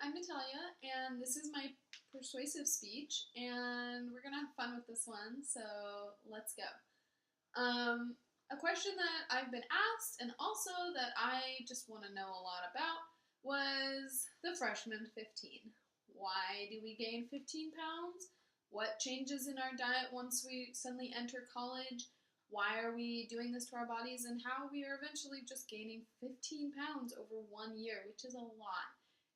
I'm Natalia, and this is my persuasive speech, and we're gonna have fun with this one, so let's go. A question that I've been asked, and also that I just want to know a lot about, was the freshman 15. Why do we gain 15 pounds? What changes in our diet once we suddenly enter college? Why are we doing this to our bodies, and how we are eventually just gaining 15 pounds over 1 year, which is a lot.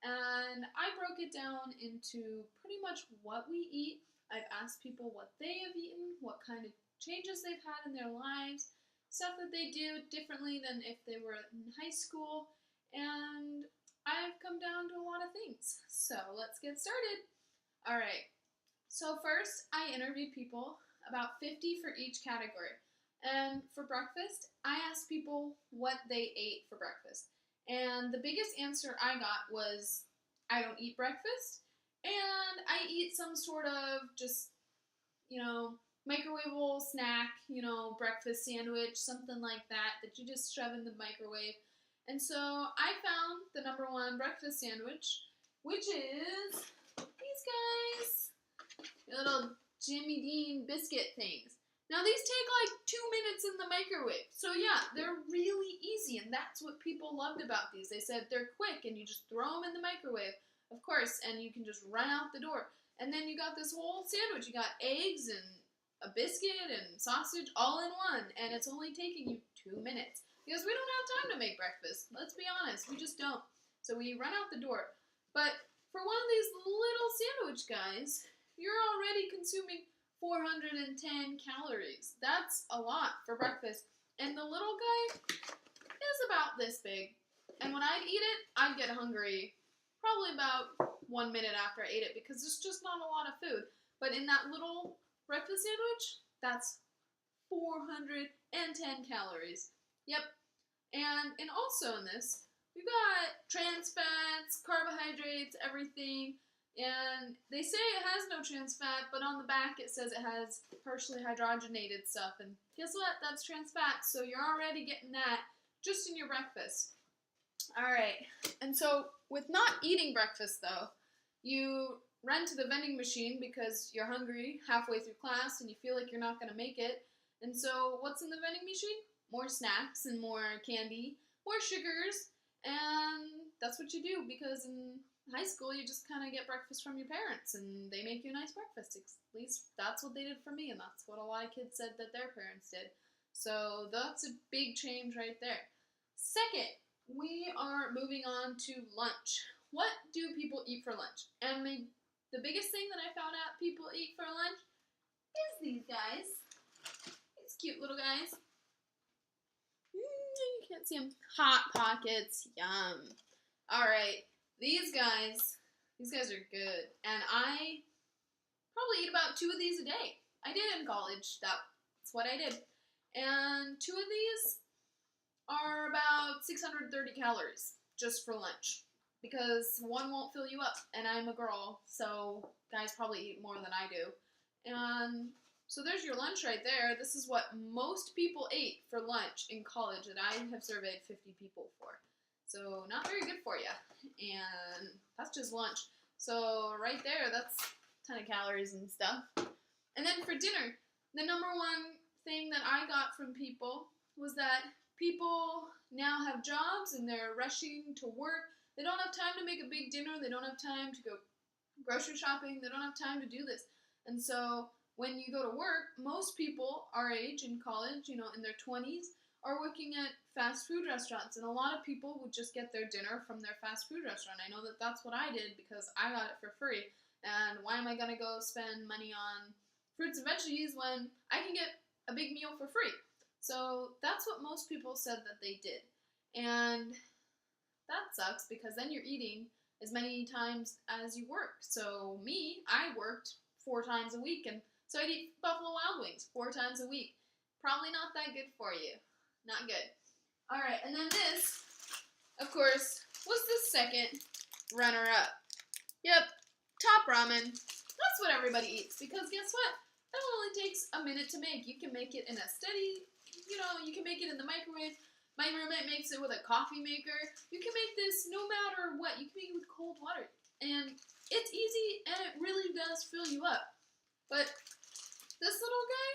And I broke it down into pretty much what we eat. I've asked people what they have eaten, what kind of changes they've had in their lives, stuff that they do differently than if they were in high school, and I've come down to a lot of things. So let's get started. All right, so first I interviewed people, about 50 for each category. And for breakfast, I asked people what they ate for breakfast. And the biggest answer I got was, I don't eat breakfast, and I eat some sort of just, microwavable snack, breakfast sandwich, something like that you just shove in the microwave. And so I found the number one breakfast sandwich, which is these guys, little Jimmy Dean biscuit things. Now, these take like 2 minutes in the microwave. So yeah, they're really easy, and that's what people loved about these. They said they're quick, and you just throw them in the microwave, of course, and you can just run out the door. And then you got this whole sandwich. You got eggs and a biscuit and sausage all in one, and it's only taking you 2 minutes. Because we don't have time to make breakfast. Let's be honest, we just don't. So we run out the door. But for one of these little sandwich guys, you're already consuming 410 calories. That's a lot for breakfast. And the little guy is about this big. And when I'd eat it, I'd get hungry probably about 1 minute after I ate it, because there's just not a lot of food. But in that little breakfast sandwich, that's 410 calories. Yep. And also in this, we've got trans fats, carbohydrates, everything. And they say it has no trans fat, but on the back it says it has partially hydrogenated stuff. And guess what? That's trans fat, so you're already getting that just in your breakfast. Alright, and so with not eating breakfast though, you run to the vending machine because you're hungry halfway through class and you feel like you're not going to make it. And so what's in the vending machine? More snacks and more candy, more sugars, and that's what you do, because in high school you just kind of get breakfast from your parents and they make you a nice breakfast. At least that's what they did for me, and that's what a lot of kids said that their parents did. So that's a big change right there. Second, we are moving on to lunch. What do people eat for lunch? And the biggest thing that I found out people eat for lunch is these guys. These cute little guys. You can't see them. Hot Pockets. Yum. Alright. These guys are good. And I probably eat about 2 of these a day. I did in college. That's what I did. And 2 of these are about 630 calories just for lunch, because one won't fill you up, and I'm a girl, so guys probably eat more than I do. And so there's your lunch right there. This is what most people ate for lunch in college that I have surveyed 50 people for. So not very good for you. And that's just lunch. So right there, that's a ton of calories and stuff. And then for dinner, the number one thing that I got from people was that people now have jobs and they're rushing to work. They don't have time to make a big dinner. They don't have time to go grocery shopping. They don't have time to do this. And so when you go to work, most people our age in college, in their 20s, are working at fast food restaurants. And a lot of people would just get their dinner from their fast food restaurant. I know that that's what I did because I got it for free. And why am I going to go spend money on fruits and veggies when I can get a big meal for free? So that's what most people said that they did. And that sucks, because then you're eating as many times as you work. So me, I worked 4 times a week, and so I'd eat Buffalo Wild Wings 4 times a week. Probably not that good for you. Not good. Alright, and then this, of course, was the second runner-up. Yep, top ramen. That's what everybody eats, because guess what? That only takes a minute to make. You can make it in a steady, you can make it in the microwave. My roommate makes it with a coffee maker. You can make this no matter what. You can make it with cold water. and it's easy, and it really does fill you up. But this little guy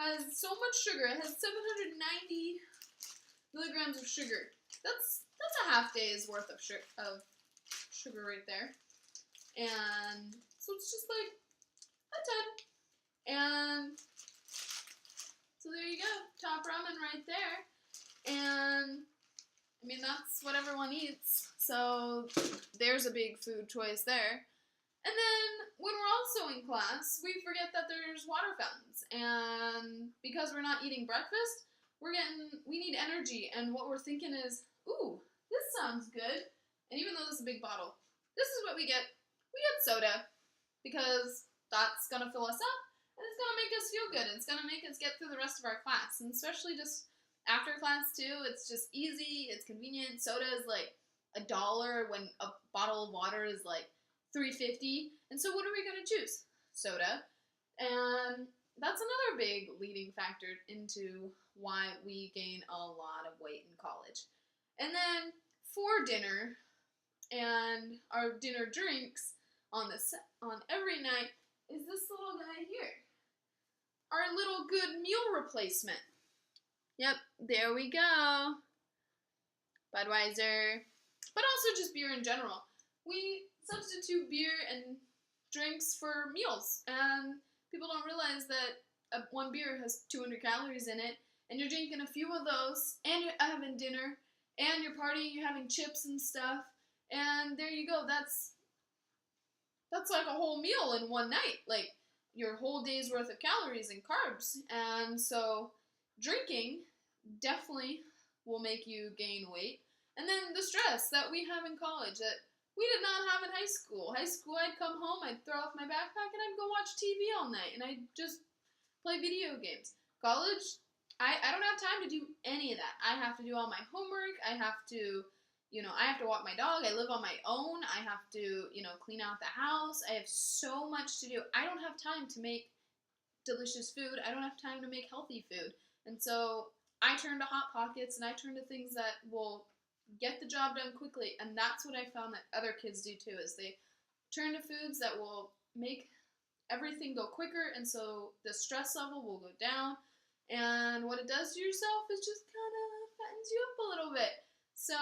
has so much sugar. It has 790 milligrams of sugar. That's a half day's worth of sugar right there. And so it's just like a ton. And so there you go, top ramen right there. And I mean, that's what everyone eats. So there's a big food choice there. And then when we're also in class, we forget that there's water fountains. And because we're not eating breakfast, we need energy. And what we're thinking is, ooh, this sounds good. And even though this is a big bottle, this is what we get. We get soda because that's going to fill us up. And it's going to make us feel good. It's going to make us get through the rest of our class. And especially just after class, too. It's just easy. It's convenient. Soda is like $1 when a bottle of water is like $3.50. And so what are we going to choose? Soda. And that's another big leading factor into why we gain a lot of weight in college. And then for dinner and our dinner drinks on every night is this little guy here. Our little good meal replacement. Yep, there we go. Budweiser. But also just beer in general. We substitute beer and drinks for meals. And people don't realize that one beer has 200 calories in it. And you're drinking a few of those. And you're having dinner. And you're partying. You're having chips and stuff. And there you go. That's like a whole meal in one night. Like your whole day's worth of calories and carbs. And so drinking definitely will make you gain weight. And then the stress that we have in college that we did not have in high school. High school, I'd come home, I'd throw off my backpack, and I'd go watch TV all night. And I'd just play video games. College, I don't have time to do any of that. I have to do all my homework. I have to walk my dog. I live on my own. I have to, clean out the house. I have so much to do. I don't have time to make delicious food. I don't have time to make healthy food. And so I turn to Hot Pockets and I turn to things that will get the job done quickly. And that's what I found that other kids do too, is they turn to foods that will make everything go quicker. And so the stress level will go down. And what it does to yourself is just kind of fattens you up a little bit. So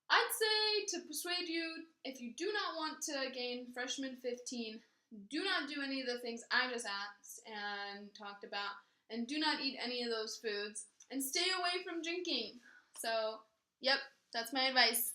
I'd say to persuade you, if you do not want to gain freshman 15, do not do any of the things I just asked and talked about, and do not eat any of those foods, and stay away from drinking. So, yep, that's my advice.